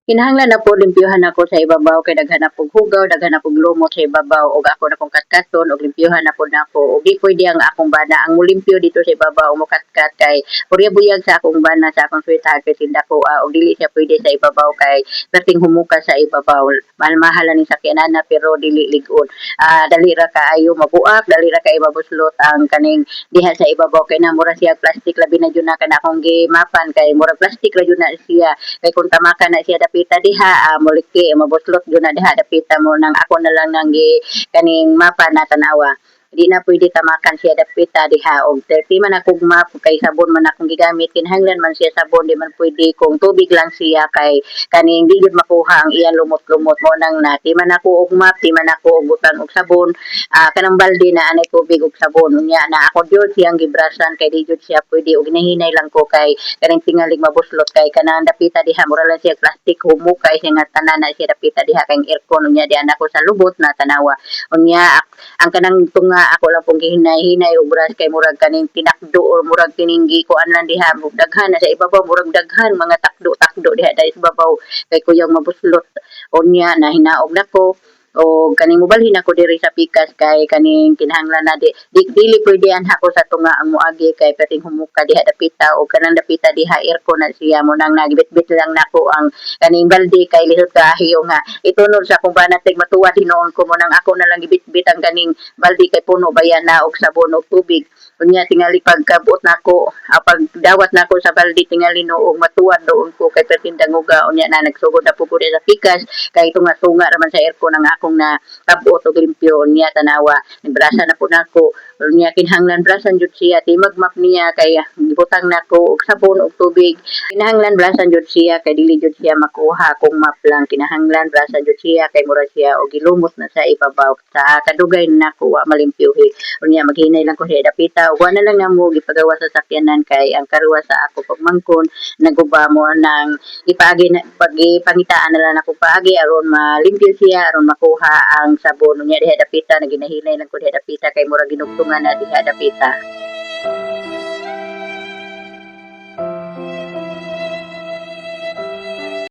Kinahanglan na po limpyuhan ako sa ibabaw kay daghan na pong hugaw, daghan na pong lumot sa ibabaw ug ako na pong katkaton ug limpyuhan na po nako. Ug di pwede ang akong bana ang mulimpyo dito sa ibabaw mo katkat kay buyag sa akong bana sa akong sweetheart kay tinda ko ug dili siya pwede sa ibabaw kay perting humuka sa ibabaw. Mahal-mahal ni sakyanana pero dili lig-on. Dali ra kaayo mabuak, dali ra kay mabuslot ang kaning diha sa ibabaw kay na mura siya plastic labi na jud na kana akong gimapan kay mura plastic ra jud na siya kay kung tamakan na siya dapita diha moliki mabuslot jud na diha dapita mo nang ako na lang nang kaning mapa na tanawa di na pwede tamakan siya dapita diha og 30 man akong map kay sabon man akong gigamit kinahanglan man siya sabon di man pwede kung tubig lang siya kay kaning di jud makuha ang iyang lumot-lumot mo nang na di man ako og map di man ako og butang og sabon kanang balde na anay tubig ug sabon unya na ako jud siyang gibrasan kay di jud siya pwede og hinahinay lang ko kay kaning tingalig mabuslot kay kanang dapita diha mura lang siya plastic humukay siya nga tanan na siya dapita diha kay aircon unya di ako sa lubot na tanawa unya ang kanang tunga ako lang pong gihinay-hinay og brush kay murag kaning tinakdo or murag tininggi ko anlan diha daghan na sa ibabaw murag daghan mga takdo-takdo diha dahil sa ibabaw kay kuyang mabuslot unya na hinaog nako o kaning mobalhin ako diri sa pikas kay kaning kinahanglan na dili pwede anha ko sa tunga ang moagi kay perting humuka diha dapita o kanang dapita diha aircon na siya mo nang nagbitbit lang nako ang kaning balde kay lisod kahiyo nga itunod sa akong banatig matuwa hinoon ko mo nang ako na lang gibitbit ang kaning balde kay puno bayan na og sabon og tubig unya tingali pagkabuot nako pag dawat nako sa balde tingali noong matuwa doon ko kay perting danguga unya na nagsugod na po sa pikas kay tunga-tunga raman sa aircon ang akong na kabuot og limpyo niya tanawa nibrasa na po nako niya kinahanglan brasan jud siya ti magmap niya kay gibutang nako og sabon og tubig kinahanglan brasan jud siya kay dili jud siya makuha kung map lang kinahanglan brasan jud siya kay mura siya og gilumot na sa ibabaw sa kadugay nako wa malimpyohi unya maghinay lang ko siya dapita ug wa na lang namo gipagawa sa sakyanan kay ang karuwa sa ako pagmangkon naguba mo nang ipaagi na pagipangitaan na lang ako paagi aron malimpyo siya aron makuha ang sabon unya diha dapita naginahinay lang ko diha dapita kay mura ginugtungan na diha dapita